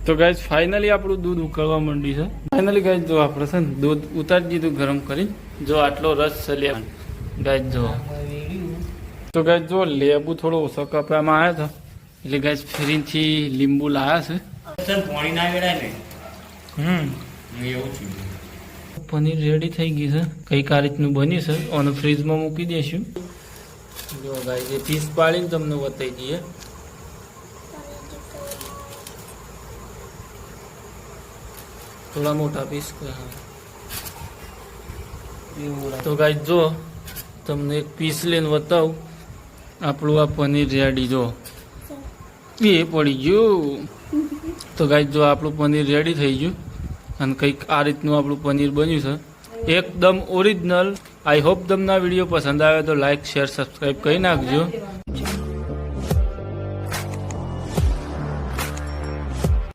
તો guys finally આપણું દૂધ ઉકળવા માંડ્યું છે. ફાઇનલી ગાઈસ જો આપણે છે ને દૂધ ઉતારી દીધું ગરમ કરી. જો આટલો રસ છે લે ગાઈસ જો. તો ગાઈસ જો લેબુ થોડો ઓછો કપડામાં આવ્યો હતો એટલે ગાઈસ ફરીથી લીંબુ લાયા છે. પાણી ના વેડાય ને એવું છે. પનીર રેડી થઈ ગઈ છે. કઈક આ રીતનું બન્યું છે અને ફ્રીજમાં મૂકી દઈશું. જો ગાઈસ એ પીસ પાડીને તમને બતાવી દઈએ. થોડા મોટા પીસ. તો ગાઈસ જો તમને એક પીસ લઈને બતાવું. આપણું આ પનીર રેડી જો એ પડી ગયું. તો ગાઈસ જો આપણું પનીર રેડી થઈ ગયું અને કંઈક આ રીતનું આપણું પનીર બન્યું છે એકદમ ઓરિજિનલ. આઈ હોપ તમને આ વિડીયો પસંદ આવે તો લાઈક શેર સબસ્ક્રાઈબ કરી નાખજો.